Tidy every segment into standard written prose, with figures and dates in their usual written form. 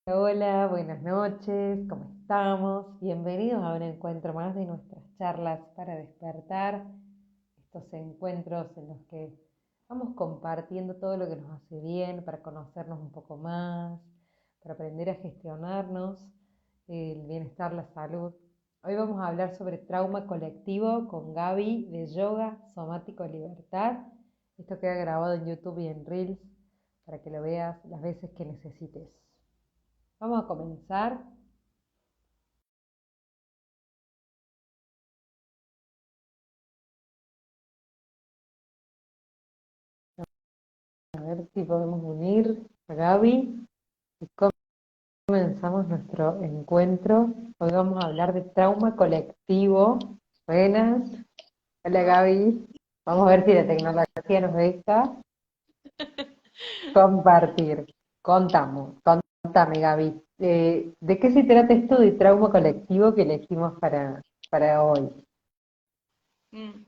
Hola, buenas noches, ¿cómo estamos? Bienvenidos a un encuentro más de nuestras charlas para despertar, estos encuentros en los que vamos compartiendo todo lo que nos hace bien para conocernos un poco más, para aprender a gestionarnos, el bienestar, la salud. Hoy vamos a hablar sobre trauma colectivo con Gaby de Yoga Somático Libertad. Esto queda grabado en YouTube y en Reels para que lo veas las veces que necesites. Vamos a comenzar. A ver si podemos unir a Gaby y comenzamos nuestro encuentro. Hoy vamos a hablar de trauma colectivo. Buenas. Hola Gaby. Vamos a ver si la tecnología nos deja compartir. Contame Gaby. ¿De qué se trata esto de trauma colectivo que elegimos para hoy? Mm.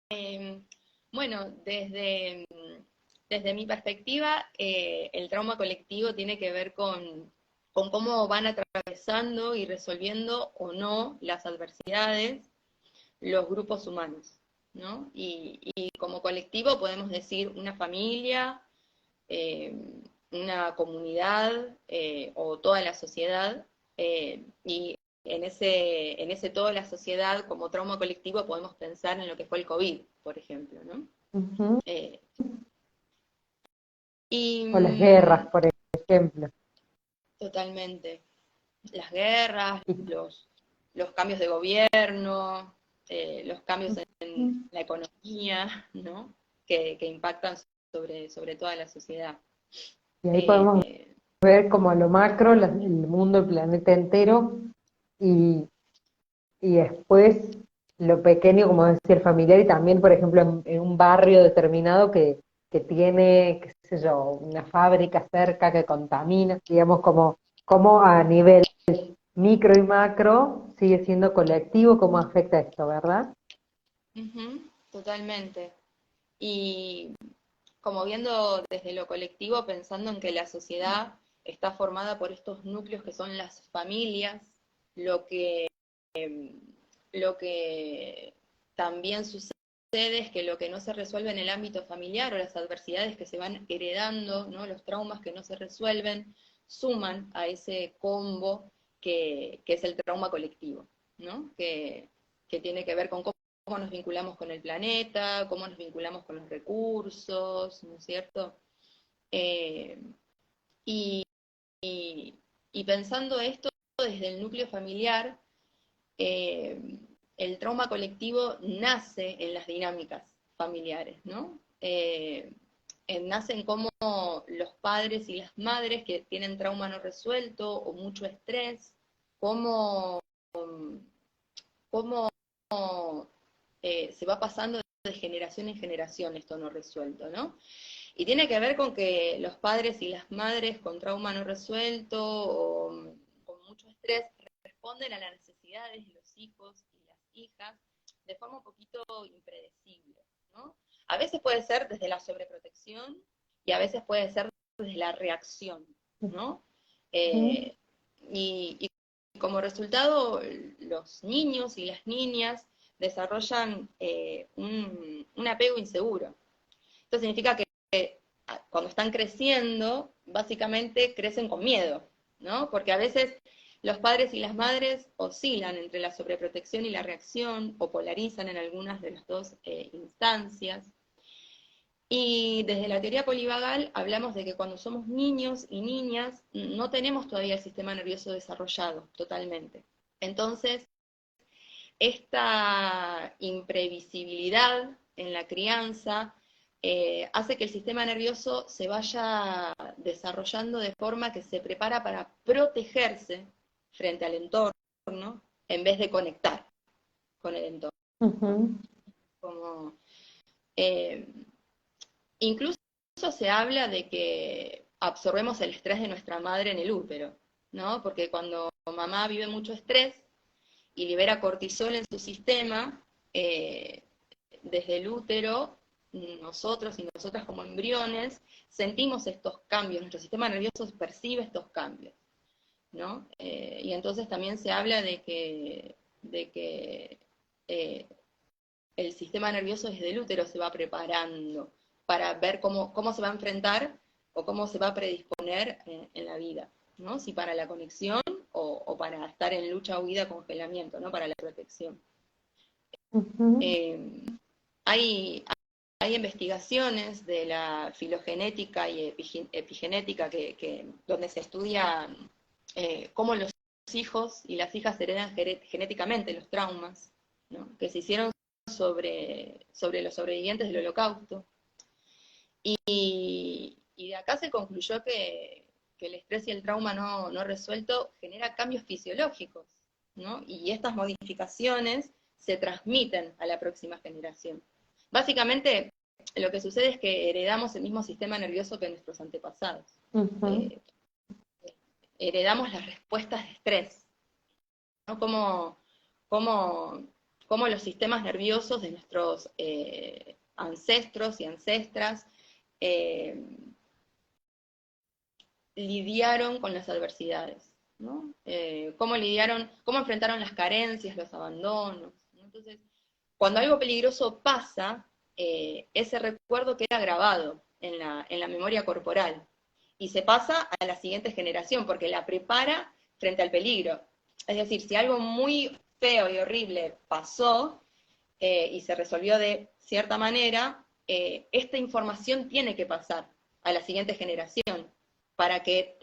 Em, bueno, desde mi perspectiva, el trauma colectivo tiene que ver con cómo van atravesando y resolviendo o no las adversidades los grupos humanos, ¿no? Y como colectivo podemos decir una familia, una comunidad o toda la sociedad, y en ese toda la sociedad como trauma colectivo podemos pensar en lo que fue el COVID, por ejemplo, ¿no? Ujú. Eh, y O las guerras, por ejemplo. totalmente, las guerras, Y- los cambios de gobierno, los cambios en Ujú. la economía, ¿no? Que impactan sobre toda la sociedad. Y ahí podemos Eh, ver como lo macro, el mundo, el planeta entero, y, y después lo pequeño, como decía el familiar, y también, por ejemplo, en un barrio determinado que tiene, qué sé yo, una fábrica cerca que contamina, digamos, como a nivel micro y macro sigue siendo colectivo, cómo afecta esto, ¿verdad? Totalmente. Y como viendo desde lo colectivo, pensando en que la sociedad está formada por estos núcleos que son las familias, lo que, lo que también sucede es que lo que no se resuelve en el ámbito familiar o las adversidades que se van heredando, ¿no? Los traumas que no se resuelven, suman a ese combo que es el trauma colectivo, ¿no? Que tiene que ver con cómo nos vinculamos con el planeta, cómo nos vinculamos con los recursos, ¿no es cierto? Eh, y, y pensando esto desde el núcleo familiar, eh, el trauma colectivo nace en las dinámicas familiares, ¿no? Nace en cómo los padres y las madres que tienen trauma no resuelto o mucho estrés, cómo, cómo se va pasando de generación en generación esto no resuelto, ¿no? Y tiene que ver con que los padres y las madres con trauma no resuelto o con mucho estrés responden a las necesidades de los hijos y las hijas de forma un poquito impredecible, ¿no? A veces puede ser desde la sobreprotección y a veces puede ser desde la reacción, ¿no? Ujú. Eh, y como resultado, los niños y las niñas desarrollan un apego inseguro. Esto significa que cuando están creciendo, básicamente crecen con miedo, ¿no? Porque a veces los padres y las madres oscilan entre la sobreprotección y la reacción, o polarizan en algunas de las dos instancias. Y desde la teoría polivagal hablamos de que cuando somos niños y niñas no tenemos todavía el sistema nervioso desarrollado totalmente. Entonces, esta imprevisibilidad en la crianza hace que el sistema nervioso se vaya desarrollando de forma que se prepara para protegerse frente al entorno en vez de conectar con el entorno. Ujú. Como, eh, incluso se habla de que absorbemos el estrés de nuestra madre en el útero, ¿no? Porque cuando mamá vive mucho estrés y libera cortisol en su sistema, desde el útero nosotros y nosotras como embriones sentimos estos cambios, nuestro sistema nervioso percibe estos cambios, ¿no? Y entonces también se habla de que el sistema nervioso desde el útero se va preparando para ver cómo se va a enfrentar o cómo se va a predisponer en la vida, ¿no? Si para la conexión o para estar en lucha, huida, congelamiento, ¿no? Para la protección. Ujú. Hay, hay investigaciones de la filogenética y epigenética donde se estudia cómo los hijos y las hijas heredan genéticamente los traumas, ¿no? Que se hicieron sobre los sobrevivientes del Holocausto. Y de acá se concluyó que el estrés y el trauma no resuelto genera cambios fisiológicos, ¿no? Y estas modificaciones se transmiten a la próxima generación. Básicamente, lo que sucede es que heredamos el mismo sistema nervioso que nuestros antepasados. Ujú. Heredamos las respuestas de estrés, ¿no? Como los sistemas nerviosos de nuestros ancestros y ancestras lidiaron con las adversidades, ¿no? Cómo enfrentaron las carencias, los abandonos, ¿no? Entonces, cuando algo peligroso pasa, ese recuerdo queda grabado en la memoria corporal y se pasa a la siguiente generación porque la prepara frente al peligro. Es decir, si algo muy feo y horrible pasó y se resolvió de cierta manera, esta información tiene que pasar a la siguiente generación para que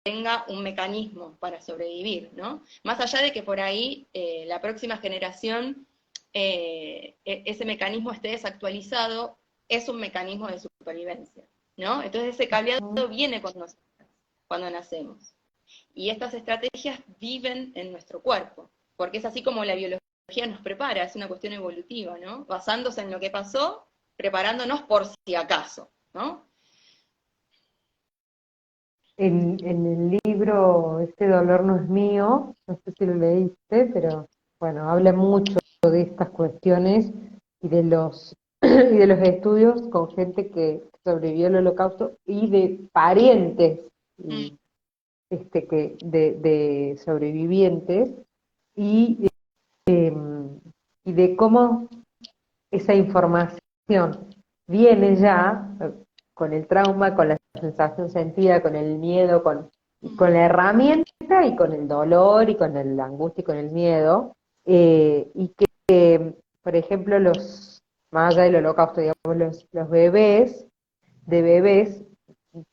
tenga un mecanismo para sobrevivir, ¿no? Más allá de que por ahí la próxima generación ese mecanismo esté desactualizado, es un mecanismo de supervivencia, ¿no? Entonces ese cableado viene cuando nacemos. Y estas estrategias viven en nuestro cuerpo, porque es así como la biología nos prepara, es una cuestión evolutiva, ¿no? Basándose en lo que pasó, preparándonos por si acaso, ¿no? En el libro Este dolor no es mío, no sé si lo leíste, pero bueno, habla mucho de estas cuestiones y de los y de los estudios con gente que sobrevivió al holocausto y de parientes Mm, y, de sobrevivientes y, y de cómo esa información viene ya con el trauma, con la sensación sentida, con el miedo, con la herramienta y con el dolor y con la angustia y con el miedo, y que, por ejemplo, más allá del holocausto, digamos, los bebés, de bebés,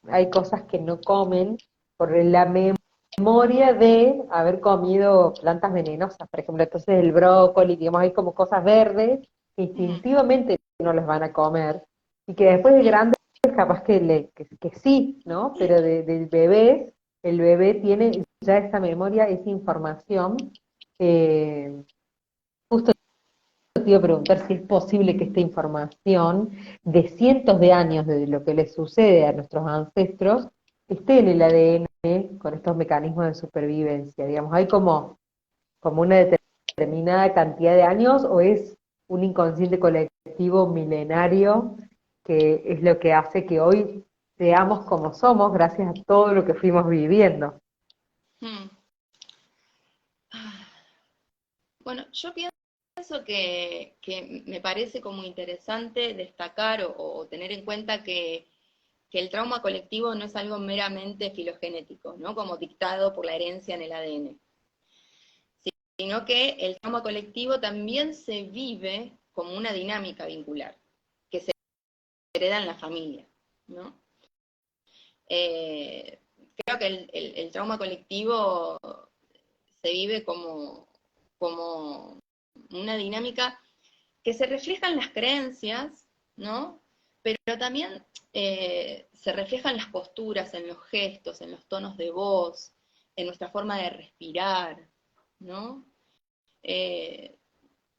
hay cosas que no comen por la memoria de haber comido plantas venenosas, por ejemplo, entonces el brócoli, digamos, hay como cosas verdes que instintivamente no las van a comer, y que después de grandes capaz que sí, ¿no? Pero del bebé, el bebé tiene ya esa memoria, esa información. eh, Justo te iba a preguntar si es posible que esta información de cientos de años de lo que les sucede a nuestros ancestros esté en el ADN con estos mecanismos de supervivencia. Digamos, hay como una determinada cantidad de años o es un inconsciente colectivo milenario que es lo que hace que hoy seamos como somos gracias a todo lo que fuimos viviendo. mm. Bueno, yo pienso que me parece como interesante destacar o tener en cuenta que el trauma colectivo no es algo meramente filogenético, ¿no? Como dictado por la herencia en el ADN, sino que el trauma colectivo también se vive como una dinámica vincular, que se hereda en la familia, ¿no? Eh, Creo que el trauma colectivo se vive como una dinámica que se refleja en las creencias, ¿no? Pero también se refleja en las posturas, en los gestos, en los tonos de voz, en nuestra forma de respirar, ¿no? Eh,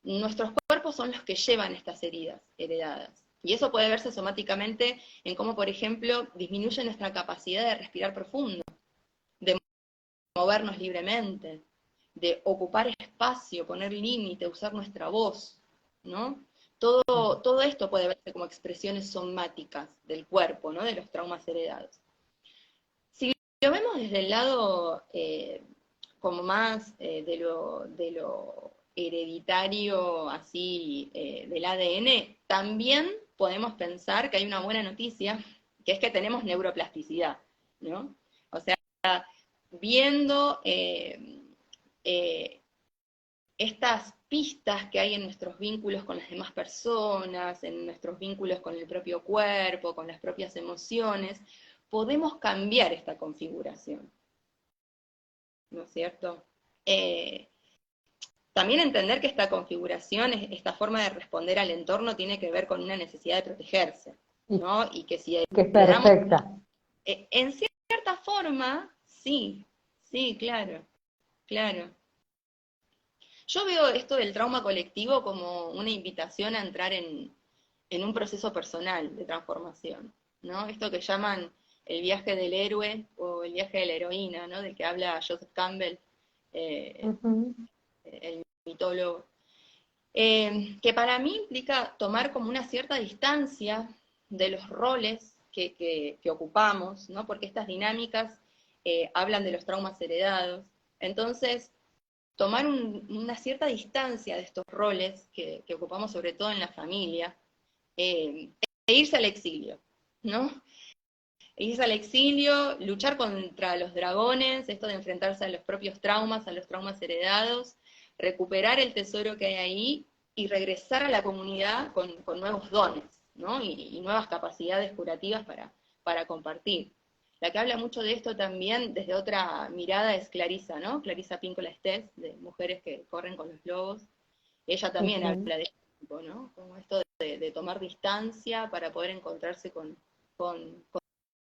Nuestros cuerpos son los que llevan estas heridas heredadas. Y eso puede verse somáticamente en cómo, por ejemplo, disminuye nuestra capacidad de respirar profundo, de movernos libremente, de ocupar espacio, poner límite, usar nuestra voz, ¿no? todo esto puede verse como expresiones somáticas del cuerpo, ¿no? De los traumas heredados. Si lo vemos desde el lado como más de lo hereditario, así, del ADN, también podemos pensar que hay una buena noticia, que es que tenemos neuroplasticidad, ¿no? O sea, viendo estas pistas que hay en nuestros vínculos con las demás personas, en nuestros vínculos con el propio cuerpo, con las propias emociones, podemos cambiar esta configuración, ¿no es cierto? También entender que esta configuración, esta forma de responder al entorno tiene que ver con una necesidad de protegerse, ¿no? Y que si que es le damos, perfecta. en cierta forma, sí, sí, claro, claro. Yo veo esto del trauma colectivo como una invitación a entrar en un proceso personal de transformación, ¿no? Esto que llaman el viaje del héroe o el viaje de la heroína, ¿no? Del que habla Joseph Campbell, Ujú. el mitólogo. Que para mí implica tomar como una cierta distancia de los roles que ocupamos, ¿no? Porque estas dinámicas hablan de los traumas heredados. Entonces, tomar una cierta distancia de estos roles que ocupamos sobre todo en la familia, e irse al exilio, ¿no? E irse al exilio, luchar contra los dragones, esto de enfrentarse a los propios traumas, a los traumas heredados, recuperar el tesoro que hay ahí y regresar a la comunidad con nuevos dones, ¿no? Y nuevas capacidades curativas para compartir. La que habla mucho de esto también desde otra mirada es Clarisa, ¿no? Clarisa Píncola Estés, de Mujeres que corren con los lobos. Ella también Ujú. habla de esto, ¿no? Como esto de tomar distancia para poder encontrarse con,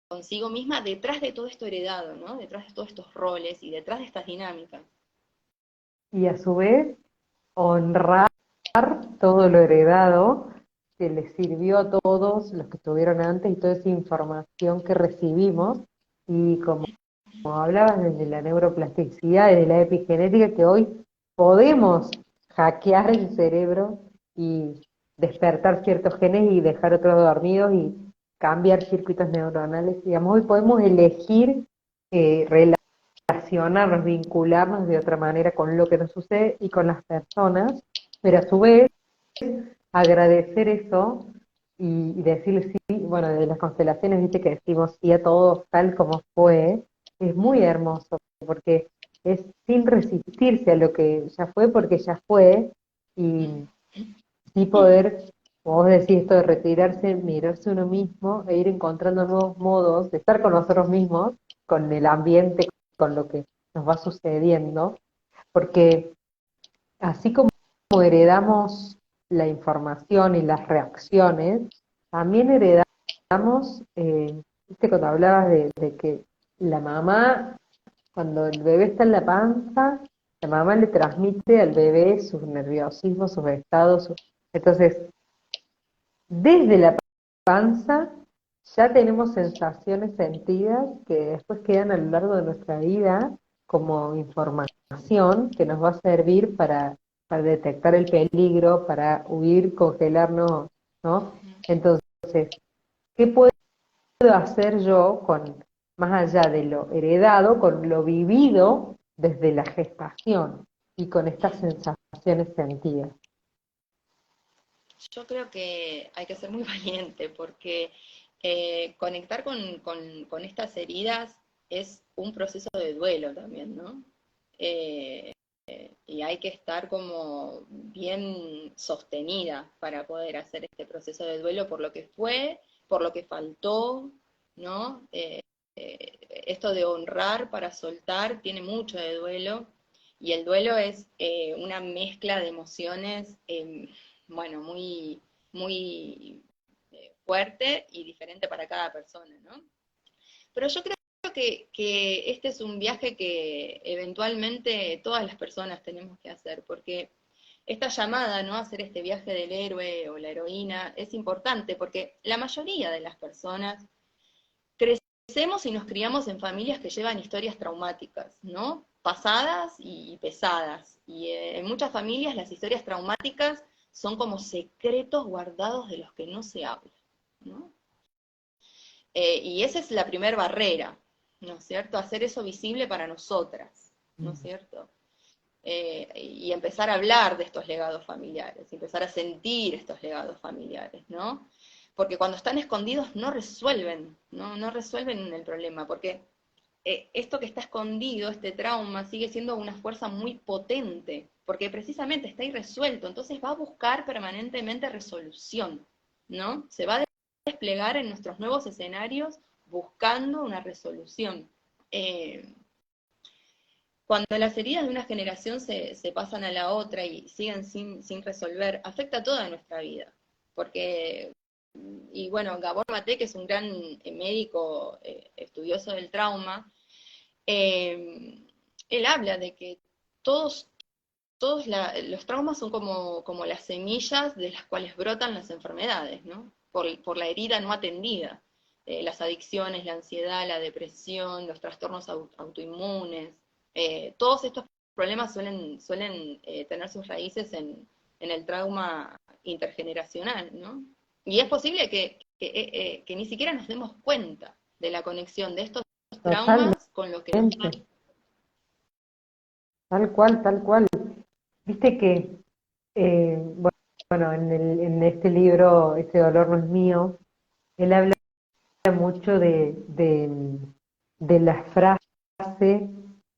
consigo misma detrás de todo esto heredado, ¿no? Detrás de todos estos roles y detrás de estas dinámicas. Y a su vez, honrar todo lo heredado que les sirvió a todos los que estuvieron antes y toda esa información que recibimos. Y como hablabas desde la neuroplasticidad y de la epigenética, que hoy podemos hackear el cerebro y despertar ciertos genes y dejar otros dormidos y cambiar circuitos neuronales. Digamos, hoy podemos elegir relacionarnos, vincularnos de otra manera con lo que nos sucede y con las personas, pero a su vez agradecer eso y decirle sí, bueno, de las constelaciones, viste que decimos sí a todo tal como fue, es muy hermoso, porque es sin resistirse a lo que ya fue, porque ya fue, y sí poder, como vos decís, esto de retirarse, mirarse uno mismo e ir encontrando nuevos modos de estar con nosotros mismos, con el ambiente, con lo que nos va sucediendo, porque así como heredamos la información y las reacciones, también heredamos, viste, cuando hablabas de que la mamá, cuando el bebé está en la panza, la mamá le transmite al bebé sus nerviosismos, sus estados. Entonces, desde la panza ya tenemos sensaciones sentidas que después quedan a lo largo de nuestra vida como información que nos va a servir para detectar el peligro, para huir, congelarnos, ¿no? Entonces, ¿qué puedo hacer yo con, más allá de lo heredado, con lo vivido desde la gestación y con estas sensaciones sentidas? Yo creo que hay que ser muy valiente porque conectar con estas heridas es un proceso de duelo también, ¿no? Eh, y hay que estar como bien sostenida para poder hacer este proceso de duelo por lo que fue, por lo que faltó, ¿no? Esto de honrar para soltar tiene mucho de duelo y el duelo es una mezcla de emociones, bueno, muy fuerte y diferente para cada persona, ¿no? Pero yo creo que este es un viaje que eventualmente todas las personas tenemos que hacer, porque esta llamada, ¿no? A hacer este viaje del héroe o la heroína es importante, porque la mayoría de las personas crecemos y nos criamos en familias que llevan historias traumáticas, ¿no? Pasadas y pesadas. Y en muchas familias las historias traumáticas son como secretos guardados de los que no se habla, ¿no? Y esa es la primera barrera, ¿no es cierto? Hacer eso visible para nosotras, ¿no es cierto? Y empezar a hablar de estos legados familiares, empezar a sentir estos legados familiares, ¿no? Porque cuando están escondidos no resuelven, no resuelven el problema, porque esto que está escondido, este trauma, sigue siendo una fuerza muy potente, porque precisamente está irresuelto, entonces va a buscar permanentemente resolución, ¿no? Se va a desplegar en nuestros nuevos escenarios buscando una resolución. Cuando las heridas de una generación se pasan a la otra y siguen sin resolver, afecta toda nuestra vida. Porque, y bueno, Gabor Maté, que es un gran médico estudioso del trauma, él habla de que todos los traumas son como las semillas de las cuales brotan las enfermedades, ¿no? Por la herida no atendida. Las adicciones, la ansiedad, la depresión, los trastornos autoinmunes, todos estos problemas suelen tener sus raíces en el trauma intergeneracional, ¿no? Y es posible que ni siquiera nos demos cuenta de la conexión de estos Totalmente, traumas con lo que nos pasa. tal cual, tal cual. Viste que, bueno, en este libro, Este dolor no es mío, él habla mucho de la frase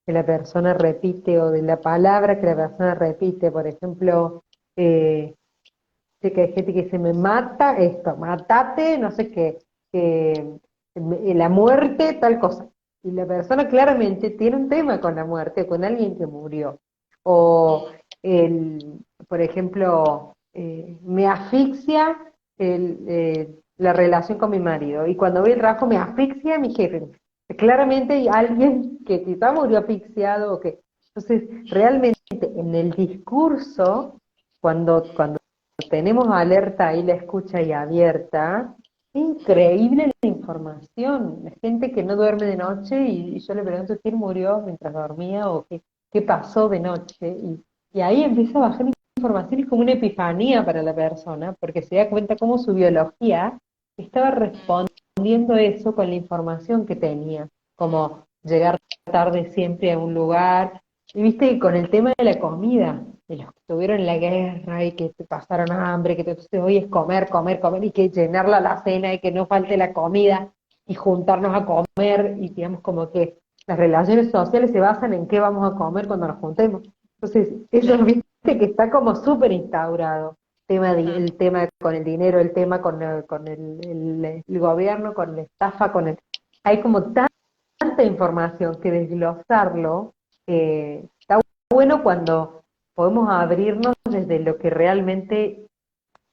que la persona repite o de la palabra que la persona repite. Por ejemplo, sé que hay gente que dice, me mata esto, matate, no sé qué, la muerte, tal cosa. Y la persona claramente tiene un tema con la muerte, con alguien que murió. O, por ejemplo, me asfixia la relación con mi marido. Y cuando voy al trabajo me asfixia mi jefe. Claramente hay alguien que quizá murió asfixiado o que... Entonces, realmente en el discurso, cuando tenemos alerta y la escucha ahí abierta, increíble la información. La gente que no duerme de noche y yo le pregunto quién murió mientras dormía o qué pasó de noche. Y ahí empieza a bajar información, es como una epifanía para la persona, porque se da cuenta cómo su biología estaba respondiendo eso con la información que tenía, como llegar tarde siempre a un lugar. Y viste que con el tema de la comida, de los que estuvieron en la guerra y que te pasaron hambre, que entonces hoy es comer, comer, comer, y que llenar la alacena y que no falte la comida y juntarnos a comer, y digamos como que las relaciones sociales se basan en qué vamos a comer cuando nos juntemos. Entonces, eso viste que está como súper instaurado. El tema con el dinero, el tema con el gobierno, con la estafa, hay como tanta información que desglosarlo. Está bueno cuando podemos abrirnos desde lo que realmente,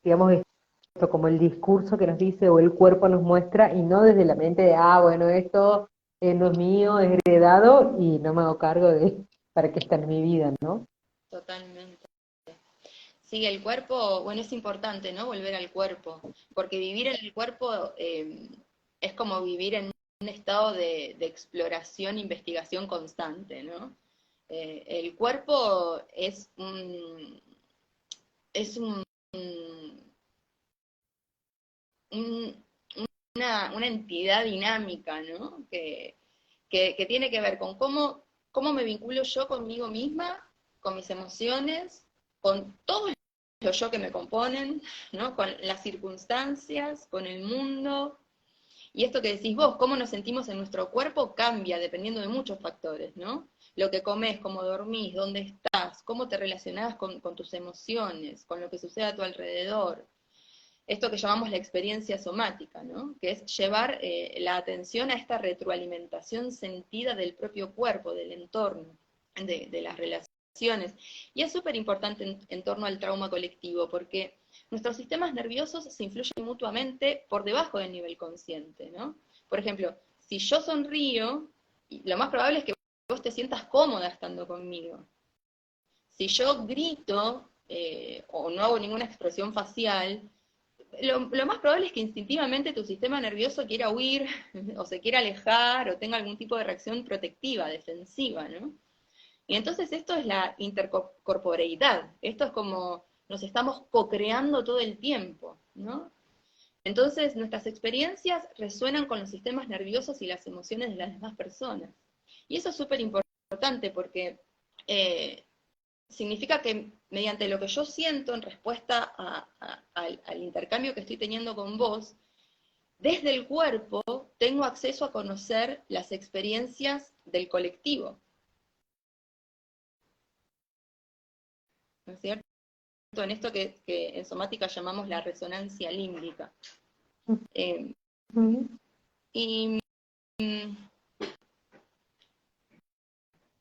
digamos, esto como el discurso que nos dice o el cuerpo nos muestra y no desde la mente de, bueno, esto no es mío, es heredado y no me hago cargo de para qué está en mi vida, ¿no? Totalmente. Sí, el cuerpo, bueno, es importante, ¿no? Volver al cuerpo, porque vivir en el cuerpo es como vivir en un estado de exploración, investigación constante, ¿no? El cuerpo es un- una entidad dinámica, ¿no? Que tiene que ver con cómo me vinculo yo conmigo misma, con mis emociones, con todos los yo que me componen, ¿no? Con las circunstancias, con el mundo. Y esto que decís vos, cómo nos sentimos en nuestro cuerpo cambia dependiendo de muchos factores, ¿no? Lo que comes, cómo dormís, dónde estás, cómo te relacionás con tus emociones, con lo que sucede a tu alrededor. Esto que llamamos la experiencia somática, ¿no? Que es llevar la atención a esta retroalimentación sentida del propio cuerpo, del entorno, de las relaciones. Y es súper importante en torno al trauma colectivo, porque nuestros sistemas nerviosos se influyen mutuamente por debajo del nivel consciente, ¿no? Por ejemplo, si yo sonrío, lo más probable es que vos te sientas cómoda estando conmigo. Si yo grito o no hago ninguna expresión facial, lo más probable es que instintivamente tu sistema nervioso quiera huir, o se quiera alejar, o tenga algún tipo de reacción protectiva, defensiva, ¿no? Y entonces esto es la intercorporeidad, esto es como nos estamos co-creando todo el tiempo, ¿no? Entonces, nuestras experiencias resuenan con los sistemas nerviosos y las emociones de las demás personas. Y eso es súper importante porque significa que mediante lo que yo siento en respuesta al intercambio que estoy teniendo con vos, desde el cuerpo tengo acceso a conocer las experiencias del colectivo. ¿No es cierto? En esto que en somática llamamos la resonancia límbica. Eh, y,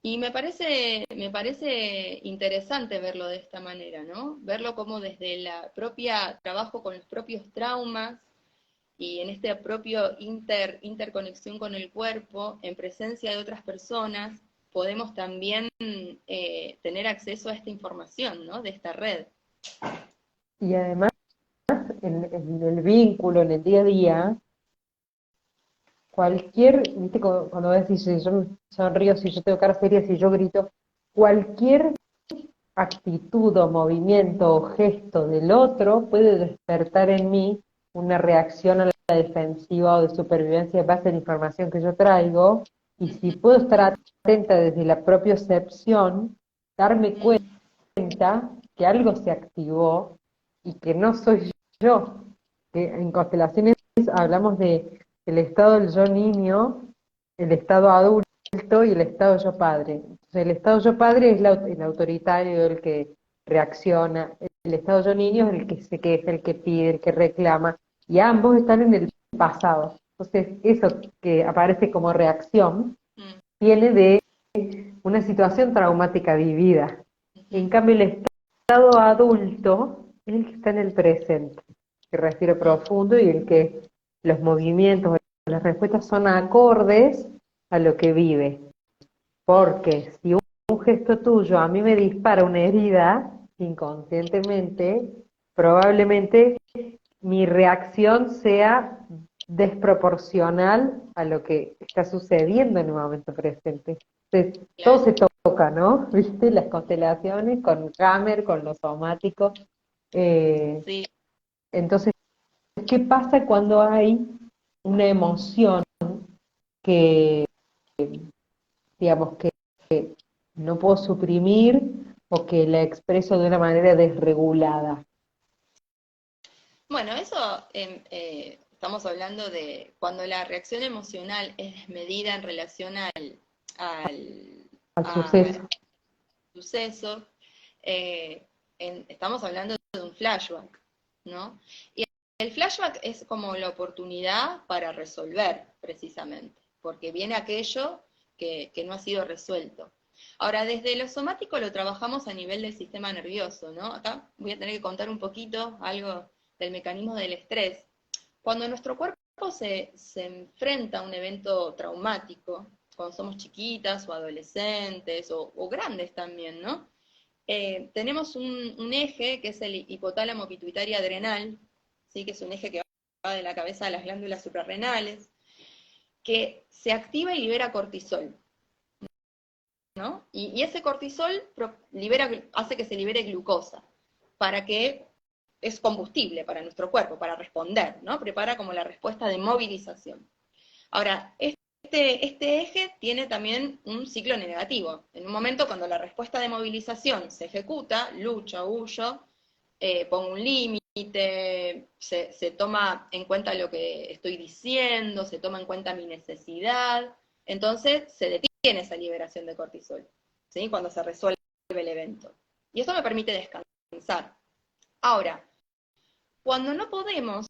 y me parece interesante verlo de esta manera, ¿no? Verlo como desde la propia trabajo con los propios traumas y en esta propia interconexión con el cuerpo, en presencia de otras personas, podemos también tener acceso a esta información, ¿no? De esta red. Y además, en el vínculo, en el día a día, viste, cuando decís, si yo me sonrío, si yo tengo cara seria, si yo grito, cualquier actitud o movimiento o gesto del otro puede despertar en mí una reacción a la defensiva o de supervivencia en base a la información que yo traigo, y si puedo estar atenta desde la propiocepción, darme cuenta que algo se activó y que no soy yo, que en constelaciones hablamos de el estado del yo niño, el estado adulto y el estado yo padre. Entonces, el estado yo padre es el autoritario, el que reacciona, el estado yo niño es el que se queja, el que pide, el que reclama, y ambos están en el pasado. Entonces, eso que aparece como reacción viene de una situación traumática vivida. En cambio, el estado adulto es el que está en el presente, que respira profundo y el que los movimientos, las respuestas son acordes a lo que vive. Porque si un gesto tuyo a mí me dispara una herida, inconscientemente, probablemente mi reacción sea desproporcional a lo que está sucediendo en el momento presente. Entonces, todo se toca, ¿no? ¿Viste? Las constelaciones con Hammer, con lo somático. Sí. Entonces, ¿qué pasa cuando hay una emoción que, digamos, que no puedo suprimir o que la expreso de una manera desregulada? Bueno, eso estamos hablando de cuando la reacción emocional es desmedida en relación Al al suceso. suceso, estamos hablando de un flashback, ¿no? Y el flashback es como la oportunidad para resolver, precisamente, porque viene aquello que no ha sido resuelto. Ahora, desde lo somático lo trabajamos a nivel del sistema nervioso, ¿no? Acá voy a tener que contar un poquito algo del mecanismo del estrés. Cuando nuestro cuerpo se enfrenta a un evento traumático, cuando somos chiquitas o adolescentes o grandes también, ¿no? Tenemos un eje que es el hipotálamo pituitario adrenal, ¿sí? Que es un eje que va de la cabeza a las glándulas suprarrenales, que se activa y libera cortisol, ¿no? Y ese cortisol hace que se libere glucosa, para que es combustible para nuestro cuerpo, para responder, ¿no? Prepara como la respuesta de movilización. Ahora, este eje tiene también un ciclo negativo. En un momento cuando la respuesta de movilización se ejecuta, lucho, huyo, pongo un límite, se toma en cuenta lo que estoy diciendo, se toma en cuenta mi necesidad, entonces se detiene esa liberación de cortisol, ¿sí? Cuando se resuelve el evento. Y eso me permite descansar. Ahora, cuando no podemos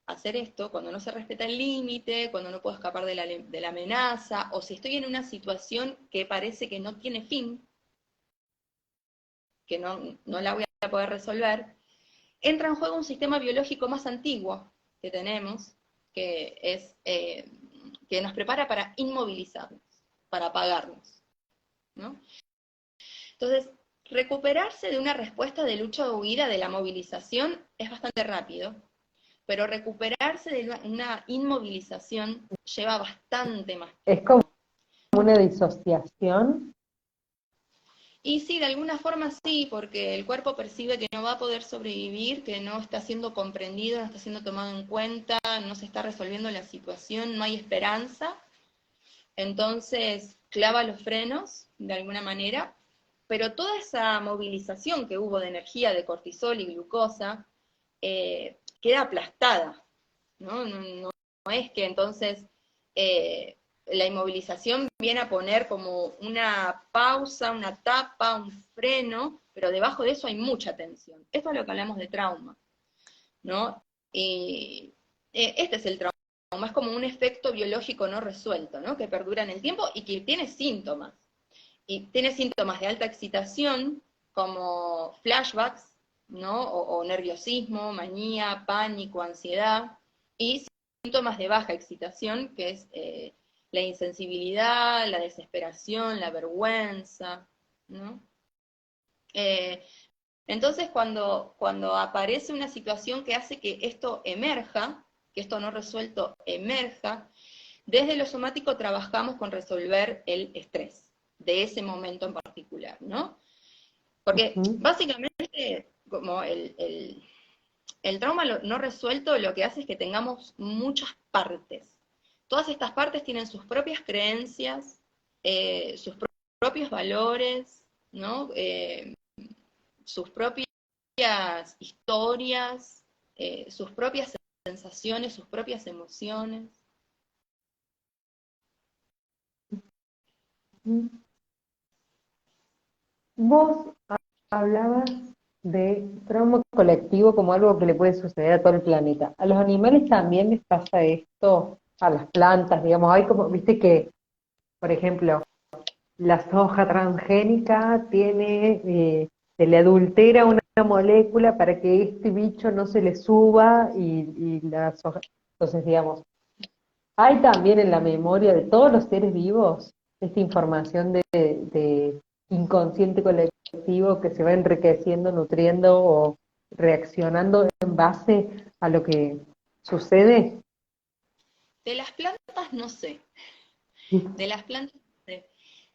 hacer esto, cuando no se respeta el límite, cuando no puedo escapar de la amenaza, o si estoy en una situación que parece que no tiene fin, que no la voy a poder resolver, entra en juego un sistema biológico más antiguo que tenemos, que es que nos prepara para inmovilizarnos, para apagarnos, ¿no? Entonces, recuperarse de una respuesta de lucha o huida de la movilización es bastante rápido, pero recuperarse de una inmovilización lleva bastante más Es tiempo. como una disociación. Y sí, de alguna forma sí, porque el cuerpo percibe que no va a poder sobrevivir, que no está siendo comprendido, no está siendo tomado en cuenta, no se está resolviendo la situación, no hay esperanza. Entonces clava los frenos de alguna manera, pero toda esa movilización que hubo de energía, de cortisol y glucosa, queda aplastada, ¿no? No es que entonces la inmovilización viene a poner como una pausa, una tapa, un freno, pero debajo de eso hay mucha tensión. Esto es lo que hablamos de trauma, ¿no? Y este es el trauma, es como un efecto biológico no resuelto, ¿no? Que perdura en el tiempo y que tiene síntomas. Y tiene síntomas de alta excitación, como flashbacks, ¿no? O nerviosismo, manía, pánico, ansiedad, y síntomas de baja excitación, que es la insensibilidad, la desesperación, la vergüenza, ¿no? Eh, entonces, cuando aparece una situación que hace que esto emerja, que esto no resuelto emerja, desde lo somático trabajamos con resolver el estrés de ese momento en particular, ¿no? Porque básicamente, como el trauma no resuelto lo que hace es que tengamos muchas partes. Todas estas partes tienen sus propias creencias, sus propios valores, ¿no? Sus propias historias, sus propias sensaciones, sus propias emociones. Vos hablabas de trauma colectivo como algo que le puede suceder a todo el planeta. ¿A los animales también les pasa esto? A las plantas, digamos, hay como, viste que, por ejemplo, la soja transgénica tiene, se le adultera una molécula para que este bicho no se le suba y la soja. Entonces, digamos, hay también en la memoria de todos los seres vivos esta información de inconsciente colectivo que se va enriqueciendo, nutriendo o reaccionando en base a lo que sucede. De las plantas no sé, de las plantas no sé.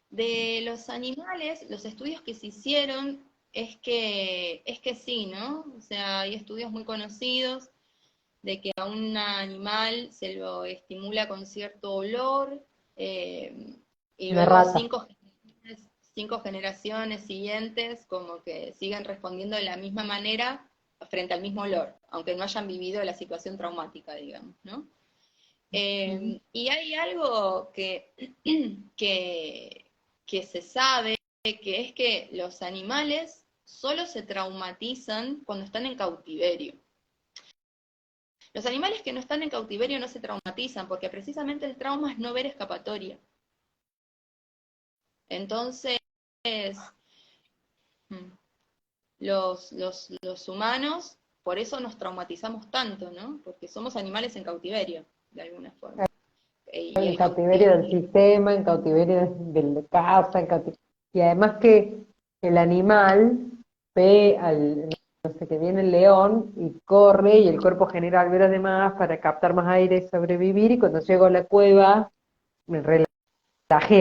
De los animales, los estudios que se hicieron es que sí, ¿no? O sea, hay estudios muy conocidos de que a un animal se lo estimula con cierto olor, y Una luego rata. 5 generaciones siguientes como que siguen respondiendo de la misma manera frente al mismo olor, aunque no hayan vivido la situación traumática, digamos, ¿no? Y hay algo que, que se sabe, que es que los animales solo se traumatizan cuando están en cautiverio. Los animales que no están en cautiverio no se traumatizan, porque precisamente el trauma es no ver escapatoria. Entonces, mm, los humanos, por eso nos traumatizamos tanto, ¿no? Porque somos animales en cautiverio, de alguna forma. Y En el cautiverio del sistema, en cautiverio de casa, y además que el animal ve al, no sé, que viene el león y corre y el cuerpo genera alveolas de más para captar más aire y sobrevivir, y cuando llego a la cueva me relajé,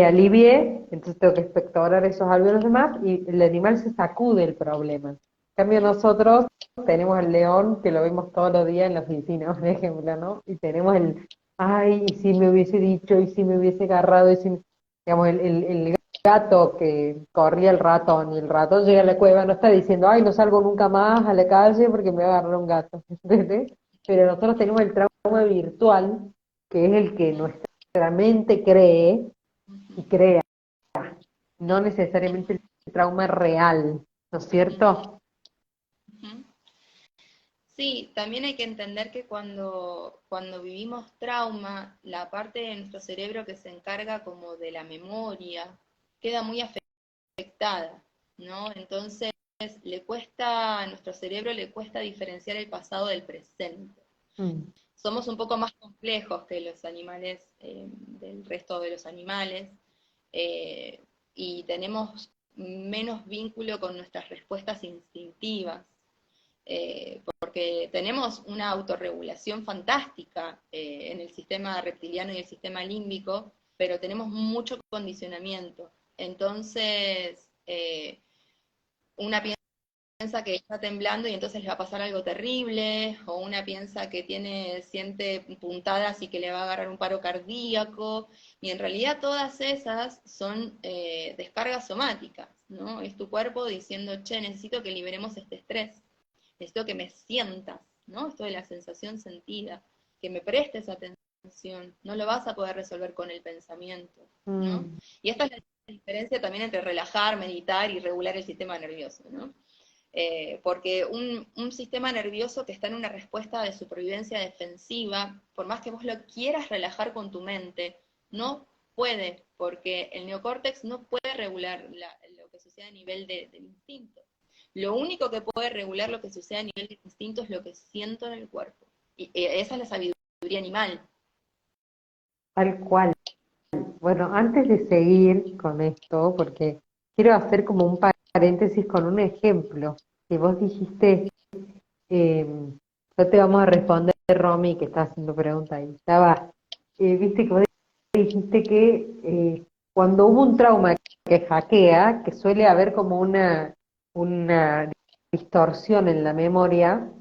alivié, entonces tengo que expectorar esos alveolos de más y el animal se sacude el problema. En cambio nosotros tenemos el león que lo vemos todos los días en la oficina, por ejemplo, ¿no? Y tenemos el, ay, y si me hubiese dicho, y si me hubiese agarrado, y si, digamos, el gato que corría el ratón llega a la cueva, no está diciendo, ay, no salgo nunca más a la calle porque me va a agarrar un gato, ¿entendés? Pero nosotros tenemos el trauma virtual, que es el que nuestra mente cree y crea, no necesariamente el trauma real, ¿no es cierto? Sí, también hay que entender que cuando vivimos trauma, la parte de nuestro cerebro que se encarga como de la memoria queda muy afectada, ¿no? Entonces a nuestro cerebro le cuesta diferenciar el pasado del presente. Mm. Somos un poco más complejos que los animales, del resto de los animales, eh, y tenemos menos vínculo con nuestras respuestas instintivas, porque tenemos una autorregulación fantástica en el sistema reptiliano y el sistema límbico, pero tenemos mucho condicionamiento. Entonces, una piensa que está temblando y entonces le va a pasar algo terrible, o una piensa que siente puntadas y que le va a agarrar un paro cardíaco, y en realidad todas esas son descargas somáticas, ¿no? Es tu cuerpo diciendo, che, necesito que liberemos este estrés, necesito que me sientas, ¿no? Esto de la sensación sentida, que me prestes atención, no lo vas a poder resolver con el pensamiento, ¿no? Y esta es la diferencia también entre relajar, meditar y regular el sistema nervioso, ¿no? Porque un sistema nervioso que está en una respuesta de supervivencia defensiva, por más que vos lo quieras relajar con tu mente, no puede, porque el neocórtex no puede regular lo que sucede a nivel del instinto. Lo único que puede regular lo que sucede a nivel del instinto es lo que siento en el cuerpo. Y esa es la sabiduría animal. Tal cual. Bueno, antes de seguir con esto, porque quiero hacer como un paréntesis con un ejemplo que vos dijiste, no te vamos a responder, Romy, que está haciendo pregunta ahí. Estaba, viste que vos dijiste que cuando hubo un trauma que hackea, que suele haber como una distorsión en la memoria,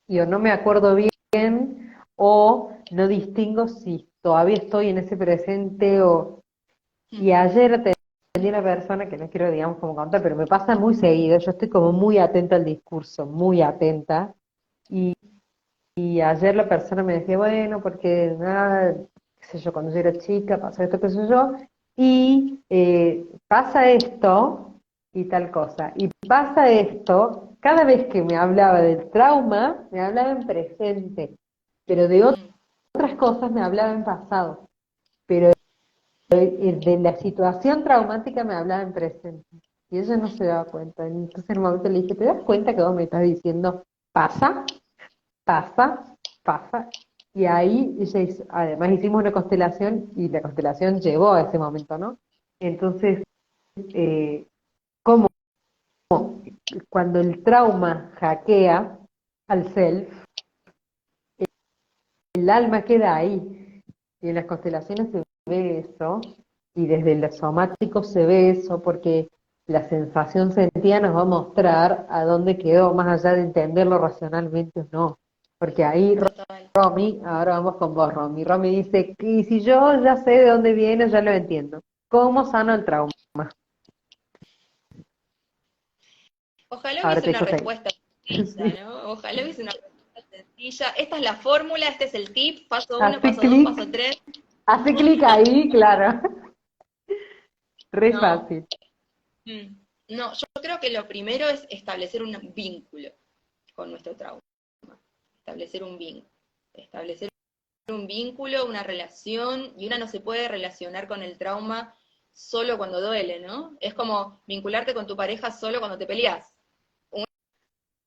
y o no me acuerdo bien, o no distingo si todavía estoy en ese presente o... Y ayer atendí a una persona que no quiero, digamos, como contar, pero me pasa muy seguido, yo estoy como muy atenta al discurso, muy atenta, y ayer la persona me decía, bueno, porque nada, qué sé yo, cuando yo era chica pasó esto, qué sé yo, y pasa esto y tal cosa. Y pasa esto, cada vez que me hablaba del trauma, me hablaba en presente, pero de otras cosas me hablaba en pasado. Pero de la situación traumática me hablaba en presente. Y ella no se daba cuenta. Entonces en un momento le dije, ¿te das cuenta que vos me estás diciendo, pasa? Pasa, pasa, y ahí ella además hicimos una constelación y la constelación llevó a ese momento, ¿no? Entonces, eh, ¿cómo? Cuando el trauma hackea al self, el alma queda ahí, y en las constelaciones se ve eso, y desde lo somático se ve eso, porque la sensación sentida nos va a mostrar a dónde quedó, más allá de entenderlo racionalmente o no. Porque ahí Total. Romy, ahora vamos con vos, Romy. Romy dice, y si yo ya sé de dónde viene, ya lo entiendo. ¿Cómo sano el trauma? Ojalá Ahora hubiese te una dejo seguir. respuesta sencilla, ¿no? Ojalá hubiese una respuesta sencilla. Esta es la fórmula, este es el tip, paso 1, Hace paso 2, clic, paso 3. hace clic ahí, claro. Re No. fácil. No, yo creo que lo primero es establecer un vínculo con nuestro trauma. Establecer un vínculo. Establecer un vínculo, una relación, y una no se puede relacionar con el trauma solo cuando duele, ¿no? Es como vincularte con tu pareja solo cuando te peleas.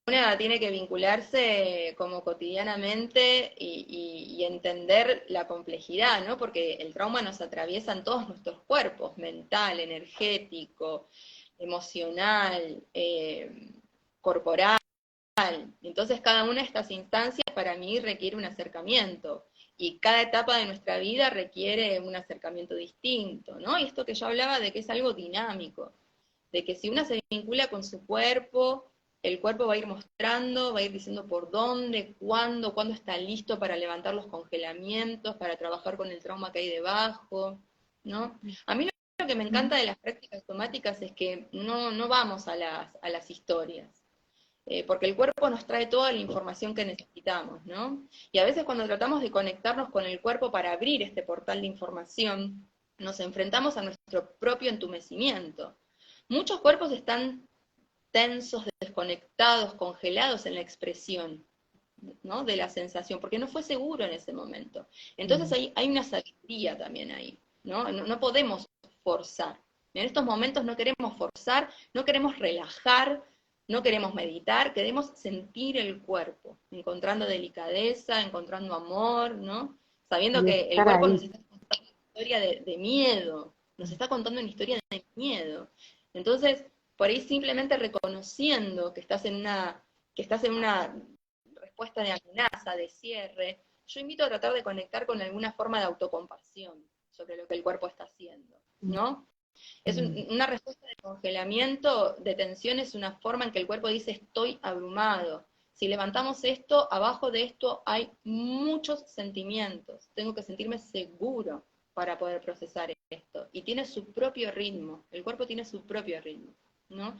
Una tiene que vincularse como cotidianamente y entender la complejidad, ¿no? Porque el trauma nos atraviesa en todos nuestros cuerpos, mental, energético, emocional, corporal. Entonces cada una de estas instancias para mí requiere un acercamiento y cada etapa de nuestra vida requiere un acercamiento distinto, ¿no? Y esto que yo hablaba de que es algo dinámico, de que si una se vincula con su cuerpo, el cuerpo va a ir mostrando, va a ir diciendo por dónde, cuándo está listo para levantar los congelamientos, para trabajar con el trauma que hay debajo, ¿no? A mí lo que me encanta de las prácticas somáticas es que no vamos a las historias, porque el cuerpo nos trae toda la información que necesitamos, ¿no? Y a veces cuando tratamos de conectarnos con el cuerpo para abrir este portal de información, nos enfrentamos a nuestro propio entumecimiento. Muchos cuerpos están tensos, desconectados, congelados en la expresión, ¿no? De la sensación, porque no fue seguro en ese momento. Entonces hay una sabiduría también ahí, ¿no? No podemos forzar. En estos momentos no queremos forzar, no queremos relajar, no queremos meditar, queremos sentir el cuerpo, encontrando delicadeza, encontrando amor, ¿no? Sabiendo Y que el estar cuerpo nos ahí. está contando una historia de miedo, nos está contando una historia de miedo. Entonces, por ahí simplemente reconociendo que estás en una respuesta de amenaza, de cierre, yo invito a tratar de conectar con alguna forma de autocompasión sobre lo que el cuerpo está haciendo, ¿no? Una respuesta de congelamiento, de tensión, es una forma en que el cuerpo dice estoy abrumado. Si levantamos esto, abajo de esto hay muchos sentimientos. Tengo que sentirme seguro para poder procesar esto. Y tiene su propio ritmo, el cuerpo tiene su propio ritmo, ¿no?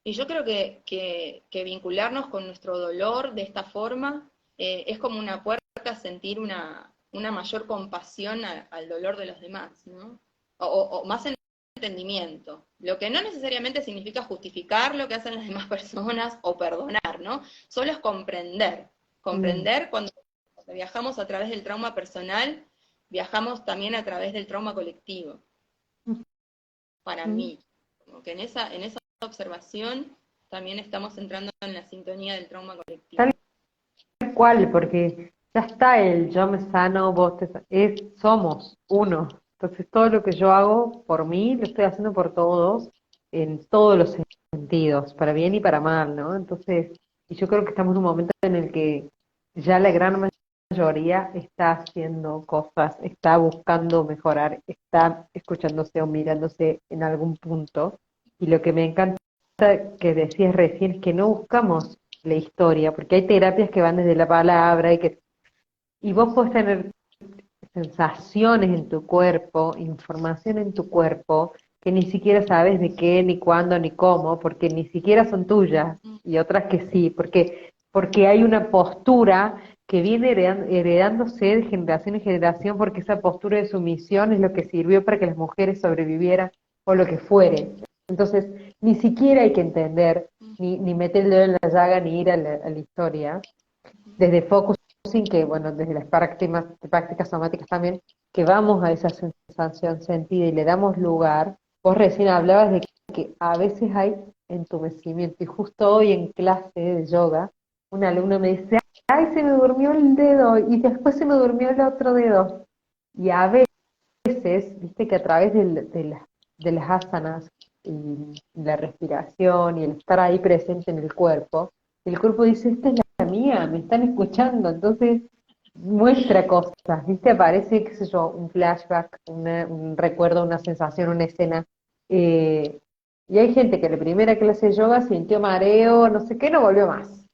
Y yo creo que vincularnos con nuestro dolor de esta forma es como una puerta a sentir una mayor compasión al dolor de los demás, ¿no? O más entendimiento, lo que no necesariamente significa justificar lo que hacen las demás personas o perdonar, ¿no? Solo es comprender cuando viajamos a través del trauma personal, viajamos también a través del trauma colectivo, para mí, como que en esa observación también estamos entrando en la sintonía del trauma colectivo. Tal cual, porque ya está el yo me sano, somos uno. Entonces todo lo que yo hago por mí, lo estoy haciendo por todos, en todos los sentidos, para bien y para mal, ¿no? Entonces, y yo creo que estamos en un momento en el que ya la gran mayoría está haciendo cosas, está buscando mejorar, está escuchándose o mirándose en algún punto. Y lo que me encanta que decías recién es que no buscamos la historia, porque hay terapias que van desde la palabra y vos podés tener sensaciones en tu cuerpo, información en tu cuerpo, que ni siquiera sabes de qué, ni cuándo, ni cómo, porque ni siquiera son tuyas, y otras que sí, porque hay una postura que viene heredándose de generación en generación, porque esa postura de sumisión es lo que sirvió para que las mujeres sobrevivieran, o lo que fuere. Entonces, ni siquiera hay que entender, ni meter el dedo en la llaga, ni ir a la historia, desde focusing, que bueno, desde las prácticas somáticas también, que vamos a esa sensación sentida y le damos lugar. Vos recién hablabas de que a veces hay entumecimiento, y justo hoy en clase de yoga, un alumno me dice, ay, se me durmió el dedo, y después se me durmió el otro dedo. Y a veces, viste que a través de las asanas y la respiración y el estar ahí presente en el cuerpo dice, esta es la mía, me están escuchando, entonces muestra cosas, viste, aparece, qué sé yo, un flashback, un recuerdo, una sensación, una escena, eh, y hay gente que la primera clase de yoga sintió mareo, no sé qué, no volvió más,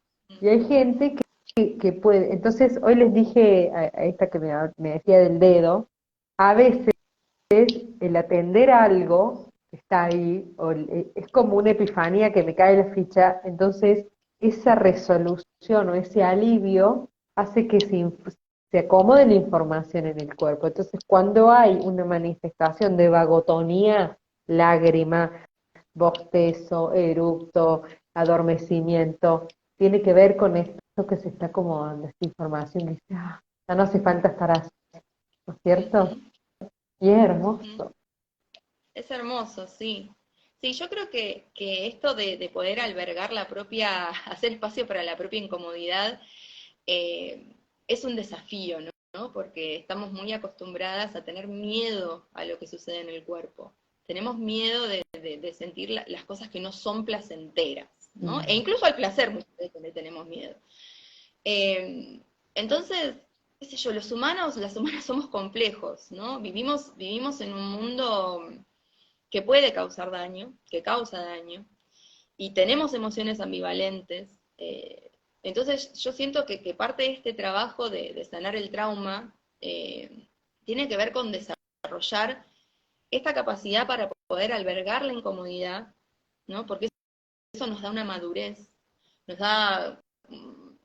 y hay gente que puede, entonces hoy les dije a esta que me decía del dedo, a veces el atender a algo que está ahí, es como una epifanía que me cae la ficha, entonces esa resolución o ese alivio hace que se acomode la información en el cuerpo. Entonces, cuando hay una manifestación de vagotonía, lágrima, bostezo, eructo, adormecimiento, tiene que ver con esto que se está acomodando, esta información que dice, ya no hace falta estar así, ¿no es cierto? Y es hermoso. Es hermoso, sí. Sí, yo creo que esto de poder albergar la propia, hacer espacio para la propia incomodidad, es un desafío, ¿no? Porque estamos muy acostumbradas a tener miedo a lo que sucede en el cuerpo. Tenemos miedo de sentir las cosas que no son placenteras, ¿no? E incluso al placer muchas veces le tenemos miedo. Entonces, qué sé yo, las humanas somos complejos, ¿no? Vivimos en un mundo que puede causar daño, que causa daño, y tenemos emociones ambivalentes. Entonces yo siento que parte de este trabajo de sanar el trauma tiene que ver con desarrollar esta capacidad para poder albergar la incomodidad, ¿no? Porque eso nos da nos da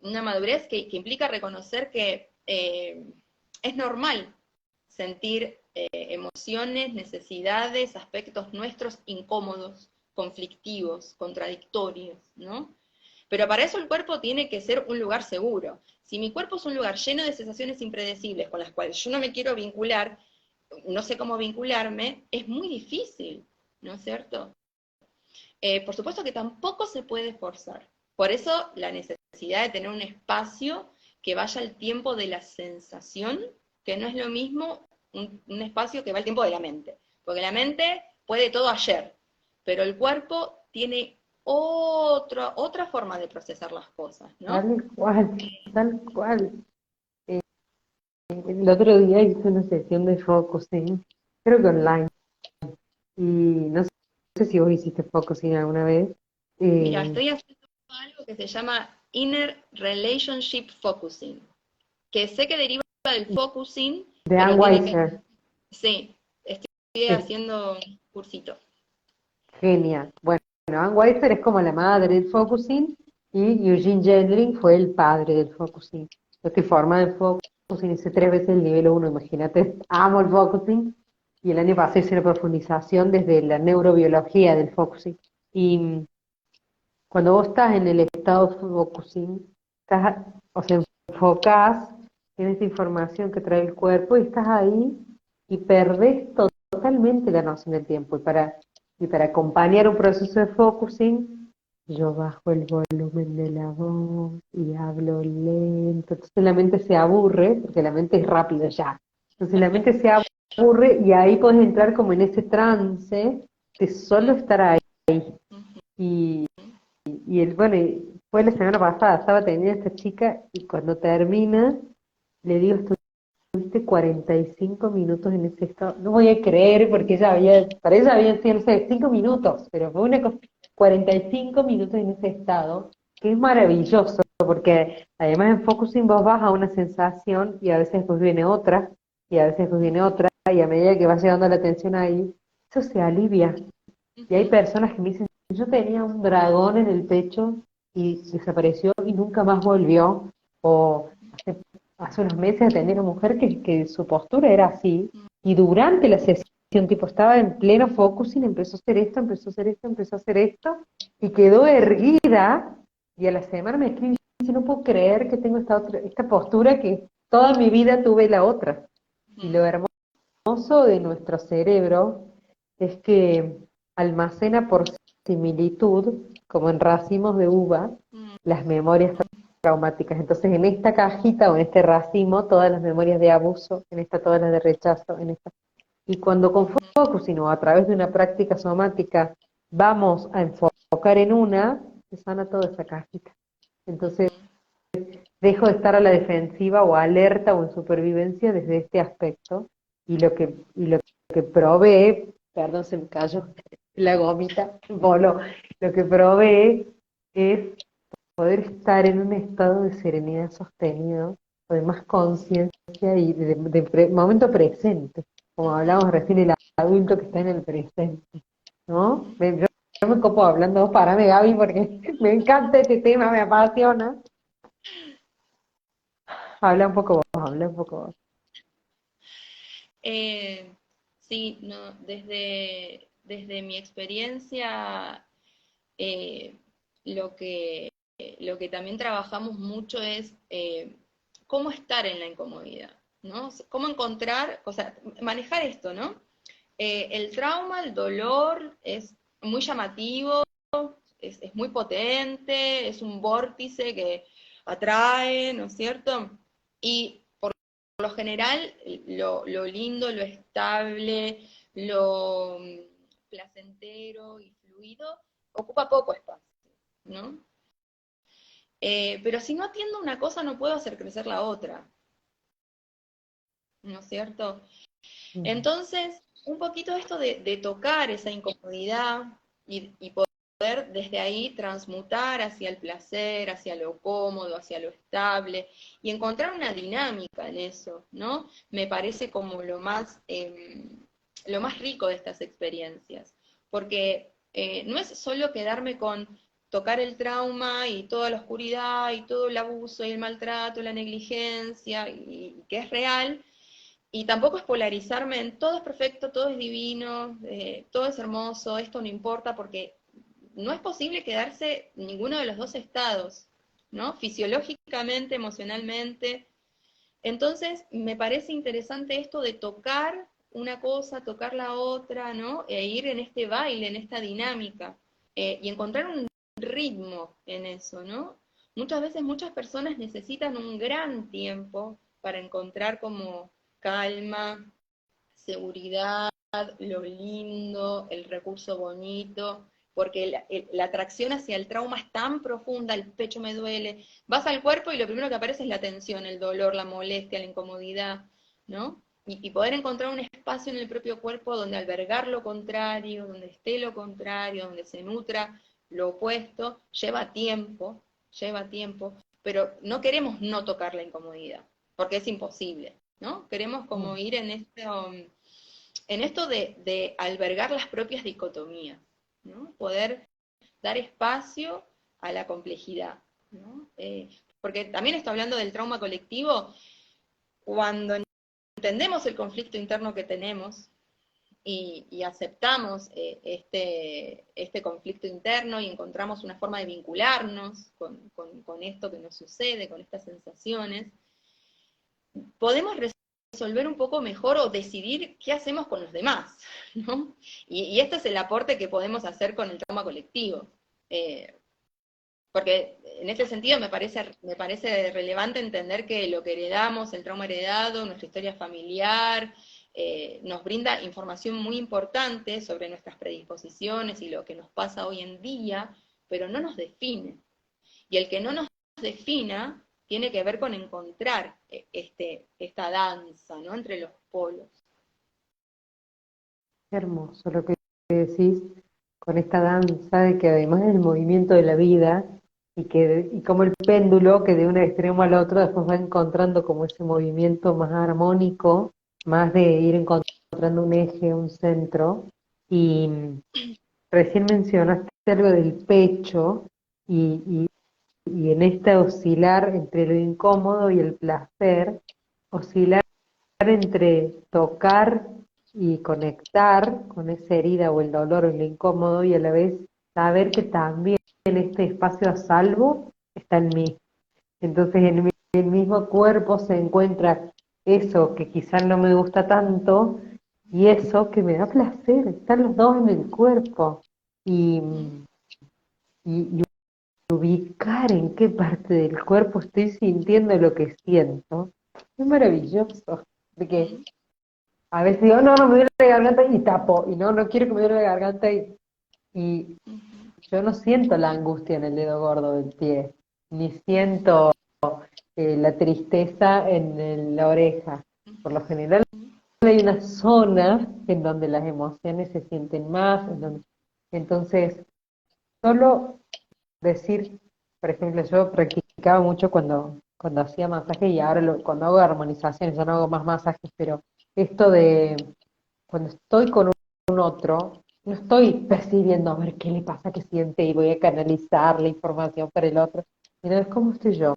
una madurez que implica reconocer que es normal sentir emociones, necesidades, aspectos nuestros incómodos, conflictivos, contradictorios, ¿no? Pero para eso el cuerpo tiene que ser un lugar seguro. Si mi cuerpo es un lugar lleno de sensaciones impredecibles con las cuales yo no me quiero vincular, no sé cómo vincularme, es muy difícil, ¿no es cierto? Por supuesto que tampoco se puede forzar. Por eso la necesidad de tener un espacio que vaya al tiempo de la sensación, que no es lo mismo un espacio que va al tiempo de la mente. Porque la mente puede todo ayer, pero el cuerpo tiene otra forma de procesar las cosas, ¿no? Tal cual, tal cual. El otro día hice una sesión de focusing, creo que online, Y no sé si vos hiciste focusing alguna vez. Mira, Eh, estoy haciendo algo que se llama Inner Relationship Focusing, que sé que deriva del focusing, de Ann pero tiene que... Weiser. Sí, estoy Es haciendo un cursito. genial. Bueno, Ann Weiser es como la madre del focusing y Eugene Gendling fue el padre del focusing. Yo estoy formada en focusing, hice 3 veces el nivel 1, imagínate, amo el focusing. Y el año pasado hice una profundización desde la neurobiología del focusing. Y cuando vos estás en el estado focusing, estás, o sea, enfocás en esta información que trae el cuerpo y estás ahí y perdés totalmente la noción del tiempo. Y para acompañar un proceso de focusing, yo bajo el volumen de la voz y hablo lento. Entonces la mente se aburre, porque la mente es rápida ya. Entonces la mente se aburre y ahí puedes entrar como en ese trance de solo estar ahí. Y, bueno, fue la semana pasada, estaba teniendo esta chica y cuando termina, le digo, estuviste 45 minutos en ese estado. No voy a creer porque para ella había sido, no sé, 5 minutos, pero fue 45 minutos en ese estado, que es maravilloso, porque además en focusing vos vas a una sensación y a veces después viene otra, y a veces después viene otra, y a medida que vas llevando la atención ahí, eso se alivia. Y hay personas que me dicen, yo tenía un dragón en el pecho y desapareció y nunca más volvió. O hace unos meses atendí a una mujer que su postura era así y durante la sesión, tipo, estaba en pleno focusing, empezó a hacer esto, empezó a hacer esto, empezó a hacer esto y quedó erguida y a la semana me escribe y dice, no puedo creer que tengo esta postura que toda mi vida tuve la otra. Y lo hermoso de nuestro cerebro es que almacena por similitud, como en racimos de uva, las memorias traumáticas. Entonces, en esta cajita o en este racimo, todas las memorias de abuso, en esta todas las de rechazo, en esta. Y cuando con focusing o a través de una práctica somática vamos a enfocar en una, se sana toda esa cajita. Entonces, dejo de estar a la defensiva o alerta o en supervivencia desde este aspecto y lo que provee, perdón, se me cayó la gomita, voló, lo que provee es poder estar en un estado de serenidad sostenido, o de más conciencia y de momento presente, como hablábamos recién, el adulto que está en el presente, ¿no? Yo me copo hablando, parame Gaby, porque me encanta este tema, me apasiona. Habla un poco vos, habla un poco vos. Eh, sí, no, desde mi experiencia, eh, lo que, lo que también trabajamos mucho es cómo estar en la incomodidad, ¿no? Cómo encontrar, o sea, manejar esto, ¿no? El trauma, el dolor es muy llamativo, es muy potente, es un vórtice que atrae, ¿no es cierto? Y por lo general, lo lindo, lo estable, lo placentero y fluido ocupa poco espacio, ¿no? Pero si no atiendo una cosa, no puedo hacer crecer la otra, ¿no es cierto? Mm. Entonces, un poquito esto de tocar esa incomodidad y poder desde ahí transmutar hacia el placer, hacia lo cómodo, hacia lo estable y encontrar una dinámica en eso, ¿no? Me parece como lo más rico de estas experiencias, porque no es solo quedarme con tocar el trauma y toda la oscuridad y todo el abuso y el maltrato, la negligencia, y que es real, y tampoco es polarizarme en todo es perfecto, todo es divino, todo es hermoso, esto no importa, porque no es posible quedarse en ninguno de los dos estados, ¿no? Fisiológicamente, emocionalmente. Entonces, me parece interesante esto de tocar una cosa, tocar la otra, ¿no? E ir en este baile, en esta dinámica, y encontrar un ritmo en eso, ¿no? Muchas veces muchas personas necesitan un gran tiempo para encontrar como calma, seguridad, lo lindo, el recurso bonito, porque la atracción hacia el trauma es tan profunda, el pecho me duele, vas al cuerpo y lo primero que aparece es la tensión, el dolor, la molestia, la incomodidad, ¿no? y poder encontrar un espacio en el propio cuerpo donde albergar lo contrario, donde esté lo contrario, donde se nutra lo opuesto, lleva tiempo, pero no queremos no tocar la incomodidad, porque es imposible, ¿no? Queremos como ir en esto de albergar las propias dicotomías, ¿no? Poder dar espacio a la complejidad, ¿no? Porque también está hablando del trauma colectivo, cuando entendemos el conflicto interno que tenemos y aceptamos este conflicto interno y encontramos una forma de vincularnos con esto que nos sucede, con estas sensaciones, podemos resolver un poco mejor o decidir qué hacemos con los demás, ¿no? Y este es el aporte que podemos hacer con el trauma colectivo. Porque en este sentido me parece relevante entender que lo que heredamos, el trauma heredado, nuestra historia familiar, nos brinda información muy importante sobre nuestras predisposiciones y lo que nos pasa hoy en día, pero no nos define. Y el que no nos defina tiene que ver con encontrar esta danza, ¿no? Entre los polos. Qué hermoso lo que decís con esta danza de que además del movimiento de la vida y como el péndulo que de un extremo al otro después va encontrando como ese movimiento más armónico, más de ir encontrando un eje, un centro. Y recién mencionaste algo del pecho y, y en este oscilar entre lo incómodo y el placer, oscilar entre tocar y conectar con esa herida o el dolor o el incómodo y a la vez saber que también este espacio a salvo está en mí. Entonces en el mismo cuerpo se encuentra eso que quizás no me gusta tanto y eso que me da placer, están los dos en el cuerpo y, y ubicar en qué parte del cuerpo estoy sintiendo lo que siento. Es maravilloso, porque a veces digo, no, no, me duele la garganta y tapo, y no, no quiero que me duele la garganta y yo no siento la angustia en el dedo gordo del pie, ni siento la tristeza en la oreja. Por lo general hay una zona en donde las emociones se sienten más, entonces solo decir, por ejemplo, yo practicaba mucho cuando hacía masaje y ahora cuando hago armonizaciones, ya no hago más masajes, pero esto de cuando estoy con un otro, no estoy percibiendo a ver qué le pasa, qué siente y voy a canalizar la información para el otro, sino es cómo estoy yo.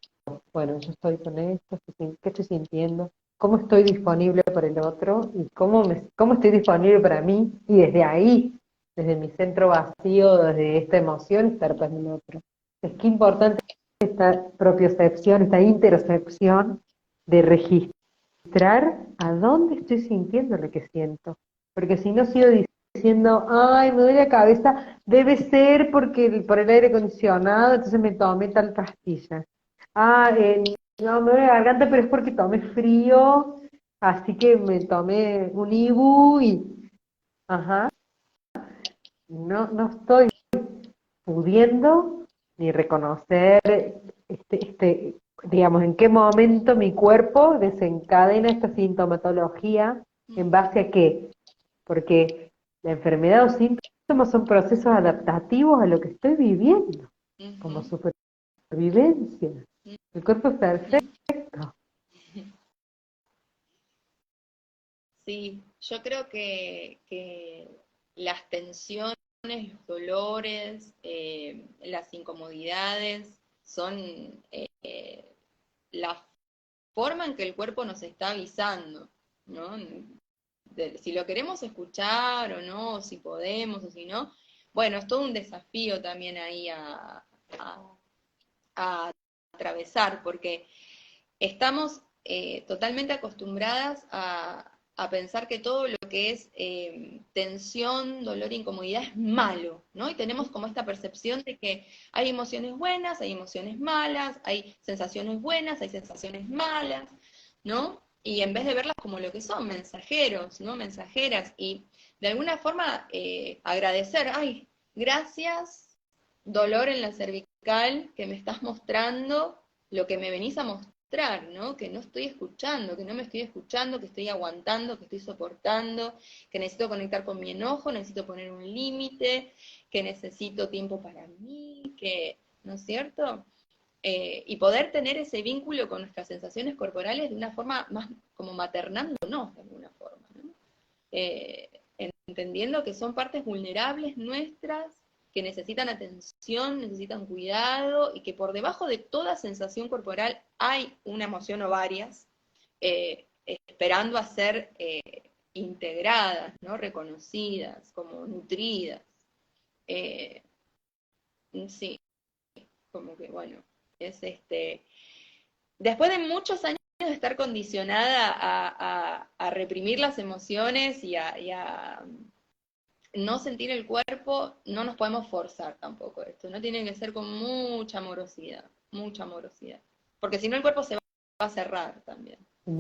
Bueno, yo estoy con esto, qué estoy sintiendo, cómo estoy disponible para el otro y cómo estoy disponible para mí y desde ahí, desde mi centro vacío, desde esta emoción, estar para el otro. Es que importante esta propiocepción, esta interocepción de registrar a dónde estoy sintiendo lo que siento. Porque si no sigo diciendo, ay, me duele la cabeza, debe ser porque por el aire acondicionado, entonces me tomé tal pastilla. Ah, no, me duele la garganta, pero es porque tomé frío, así que me tomé un Ibu y, ajá, no estoy pudiendo ni reconocer digamos, en qué momento mi cuerpo desencadena esta sintomatología, en base a qué, porque la enfermedad o síntomas son procesos adaptativos a lo que estoy viviendo, como supervivencia. El cuerpo es perfecto. Sí, yo creo que las tensiones, los dolores, las incomodidades son la forma en que el cuerpo nos está avisando, ¿no? Si lo queremos escuchar o no, si podemos o si no, bueno, es todo un desafío también ahí a atravesar, porque estamos totalmente acostumbradas a pensar que todo lo que es tensión, dolor, incomodidad es malo, ¿no? Y tenemos como esta percepción de que hay emociones buenas, hay emociones malas, hay sensaciones buenas, hay sensaciones malas, ¿no? Y en vez de verlas como lo que son, mensajeros, ¿no? Mensajeras, y de alguna forma agradecer, ay, gracias, dolor en la cervical, que me estás mostrando lo que me venís a mostrar ¿no? Que no estoy escuchando, que no me estoy escuchando, que estoy aguantando, que estoy soportando, que necesito conectar con mi enojo, necesito poner un límite, que necesito tiempo para mí, que, ¿no es cierto? Y poder tener ese vínculo con nuestras sensaciones corporales de una forma más como maternándonos de alguna forma, ¿no? Eh, Entendiendo que son partes vulnerables nuestras, que necesitan atención, necesitan cuidado, y que por debajo de toda sensación corporal hay una emoción o varias, esperando a ser integradas, ¿no? Reconocidas, como nutridas. Eh, sí, como que bueno, es después de muchos años de estar condicionada a reprimir las emociones y a no sentir el cuerpo, no nos podemos forzar tampoco esto, no tiene que ser con mucha amorosidad, porque si no el cuerpo se va a cerrar también. En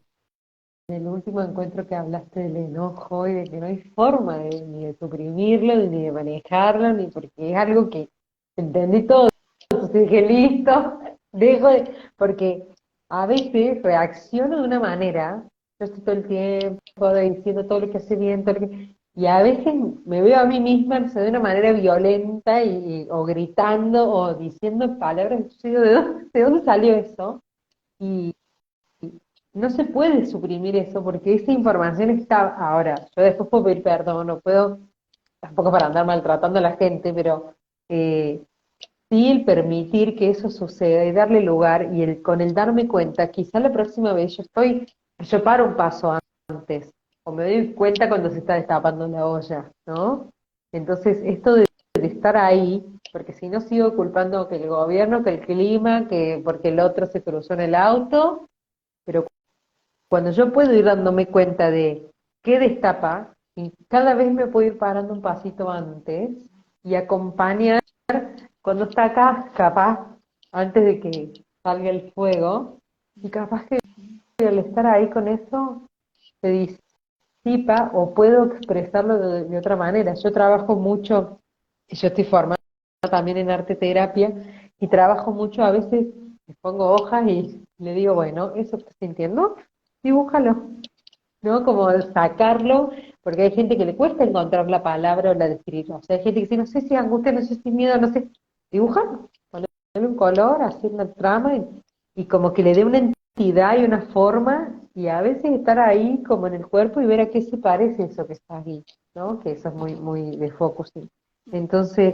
el último encuentro que hablaste del enojo y de que no hay forma ni de suprimirlo, ni de manejarlo, ni porque es algo que entendí todo, entonces dije, listo, porque a veces reacciono de una manera, yo estoy todo el tiempo diciendo todo lo que hace bien, y a veces me veo a mí misma, no sé, de una manera violenta, o gritando, o diciendo palabras, y yo digo, ¿de dónde salió eso? Y no se puede suprimir eso porque esa información está ahora. Yo después puedo pedir perdón, no puedo, tampoco para andar maltratando a la gente, pero eh, sí el permitir que eso suceda y darle lugar y con el darme cuenta, quizá la próxima vez yo paro un paso antes o me doy cuenta cuando se está destapando la olla, ¿no? Entonces esto de estar ahí, porque si no sigo culpando que el gobierno, que el clima, que porque el otro se cruzó en el auto, pero cuando yo puedo ir dándome cuenta de qué destapa, y cada vez me puedo ir parando un pasito antes y acompañar cuando está acá, capaz, antes de que salga el fuego, y capaz que al estar ahí con eso se disipa o puedo expresarlo de otra manera. Yo trabajo mucho, y yo estoy formada también en arte terapia, y trabajo mucho a veces, les pongo hojas y le digo, bueno, eso que estás sintiendo, dibújalo, ¿no? Como sacarlo, porque hay gente que le cuesta encontrar la palabra o la describirlo. O sea, hay gente que dice, no sé si es angustia, no sé si es miedo, no sé. Dibújalo, ponerle un color, hacer una trama y como que le dé una entidad y una forma y a veces estar ahí como en el cuerpo y ver a qué se parece eso que está ahí, ¿no? Que eso es muy, muy de focusing. Entonces,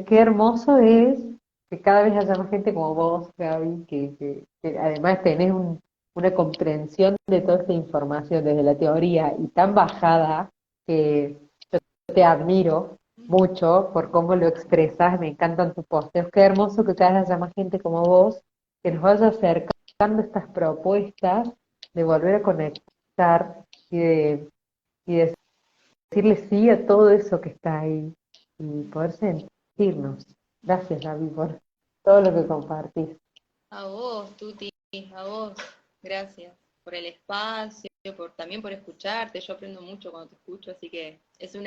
qué hermoso es que cada vez haya más gente como vos, Gaby, que además tenés una comprensión de toda esta información desde la teoría y tan bajada que yo te admiro mucho por cómo lo expresas, me encantan tus posteos, qué hermoso que cada vez haya más gente como vos, que nos vaya acercando estas propuestas de volver a conectar y de decirle sí a todo eso que está ahí y poder sentirnos. Gracias, Gaby, por todo lo que compartís. A vos, Tuti, a vos, gracias por el espacio, también por escucharte. Yo aprendo mucho cuando te escucho, así que es un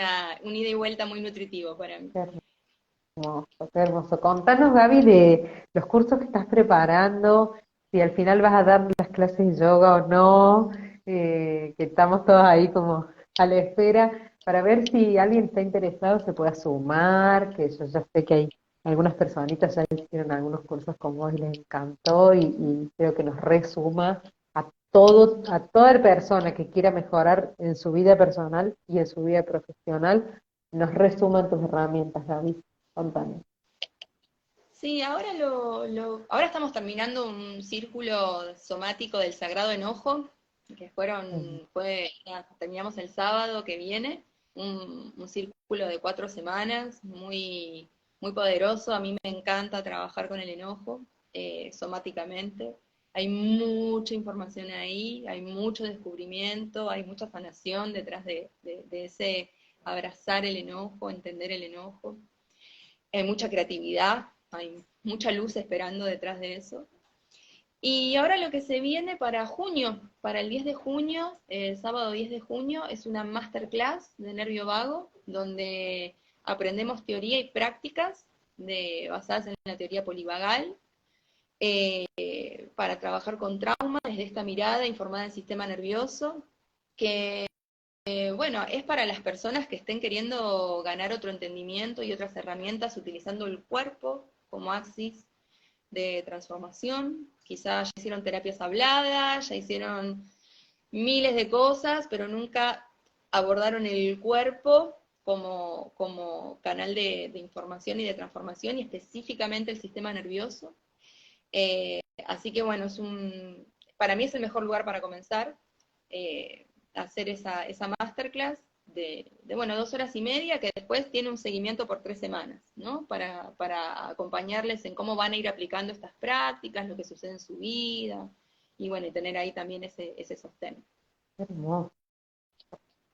ida y vuelta muy nutritivo para mí. Qué hermoso, qué hermoso. Contanos, Gaby, de los cursos que estás preparando, si al final vas a dar las clases de yoga o no, que estamos todos ahí como a la espera, para ver si alguien está interesado se pueda sumar, que yo ya sé que hay algunas personitas ya hicieron algunos cursos con vos y les encantó y creo que nos resuma a toda persona que quiera mejorar en su vida personal y en su vida profesional, nos resuman tus herramientas, Gaby. Contame. Sí, ahora estamos terminando un círculo somático del Sagrado Enojo, que terminamos el sábado que viene, un círculo de 4 semanas, muy, muy poderoso. A mí me encanta trabajar con el enojo, somáticamente. Hay mucha información ahí, hay mucho descubrimiento, hay mucha sanación detrás de ese abrazar el enojo, entender el enojo. Hay mucha creatividad, hay mucha luz esperando detrás de eso. Y ahora lo que se viene para junio, para el 10 de junio, el sábado 10 de junio, es una masterclass de nervio vago, donde aprendemos teoría y prácticas basadas en la teoría polivagal, para trabajar con trauma desde esta mirada informada del sistema nervioso, que bueno, es para las personas que estén queriendo ganar otro entendimiento y otras herramientas utilizando el cuerpo como axis de transformación. Quizás ya hicieron terapias habladas, ya hicieron miles de cosas, pero nunca abordaron el cuerpo como canal de información y de transformación, y específicamente el sistema nervioso. Así que bueno, para mí es el mejor lugar para comenzar, hacer esa masterclass bueno, 2 horas y media, que después tiene un seguimiento por 3 semanas, ¿no? Para acompañarles en cómo van a ir aplicando estas prácticas, lo que sucede en su vida, y bueno, y tener ahí también ese sostén. Hermoso.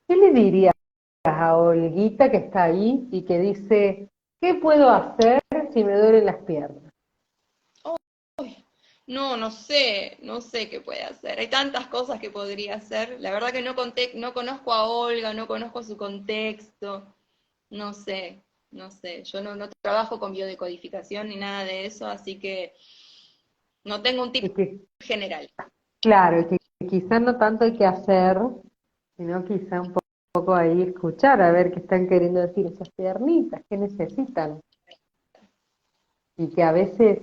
¿Qué le dirías a Olguita que está ahí y que dice, ¿qué puedo hacer si me duelen las piernas? No sé qué puede hacer. Hay tantas cosas que podría hacer. La verdad que no conozco a Olga, no conozco su contexto. No sé. Yo no trabajo con biodecodificación ni nada de eso, así que no tengo un tip Y que, general. claro, y que quizá no tanto hay que hacer, sino quizá un poco ahí escuchar, a ver qué están queriendo decir esas piernitas, qué necesitan. Y que a veces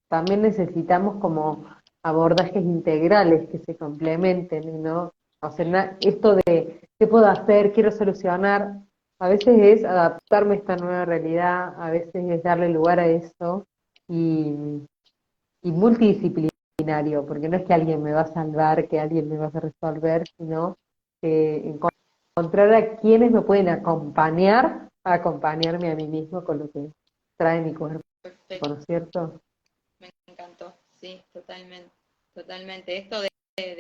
también necesitamos como abordajes integrales que se complementen, y ¿no? O sea, esto de qué puedo hacer, quiero solucionar, a veces es adaptarme a esta nueva realidad, a veces es darle lugar a eso y, y multidisciplinario, porque no es que alguien me va a salvar, que alguien me va a resolver, sino que encontrar a quienes me pueden acompañar a acompañarme a mí mismo con lo que trae mi cuerpo, ¿no Perfecto, es cierto? me encantó. Sí, totalmente. Totalmente. Esto de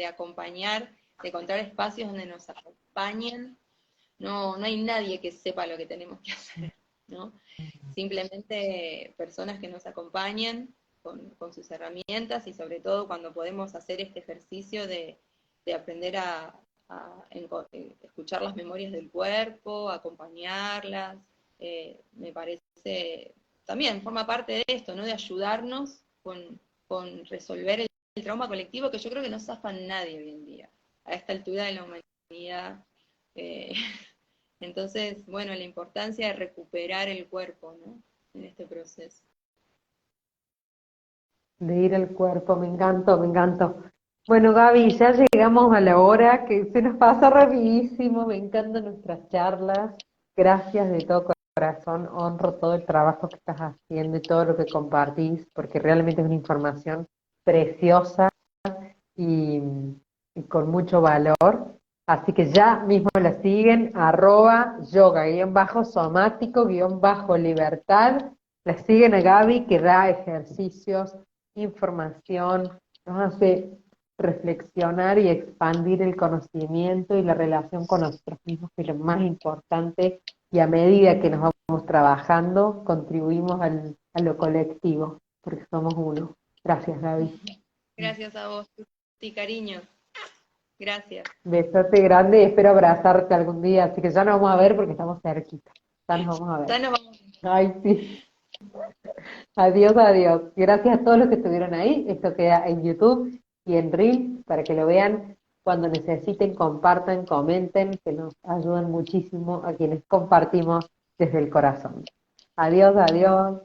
acompañar, de encontrar espacios donde nos acompañen. No hay nadie que sepa lo que tenemos que hacer, ¿no? Simplemente personas que nos acompañen con sus herramientas, y sobre todo cuando podemos hacer este ejercicio de aprender a escuchar las memorias del cuerpo, acompañarlas. Me parece, también forma parte de esto, ¿no? De ayudarnos con resolver el trauma colectivo, que yo creo que no zafa nadie hoy en día, a esta altura de la humanidad. eh, Entonces, bueno, la importancia de recuperar el cuerpo, ¿no? En este proceso. De ir al cuerpo, me encantó, me encantó. Bueno, Gaby, ya llegamos a la hora que se nos pasa rapidísimo, me encantan nuestras charlas. Gracias de todo corazón, honro todo el trabajo que estás haciendo y todo lo que compartís, porque realmente es una información preciosa y, y con mucho valor. Así que ya mismo la siguen, @yoga_somático_libertad. La siguen a Gaby, que da ejercicios, información, nos hace reflexionar y expandir el conocimiento y la relación con nosotros mismos, que es lo más importante, y a medida que nos vamos trabajando, contribuimos a lo colectivo, porque somos uno. Gracias, Gaby. Gracias a vos, Tuti, cariño. Gracias. Besote grande y espero abrazarte algún día, así que ya nos vamos a ver porque estamos cerquita. Ya nos vamos a ver. Ya nos vamos. Ay, sí. Adiós, adiós. Gracias a todos los que estuvieron ahí. Esto queda en YouTube y en Reel para que lo vean cuando necesiten, compartan, comenten, que nos ayudan muchísimo a quienes compartimos desde el corazón. Adiós, adiós.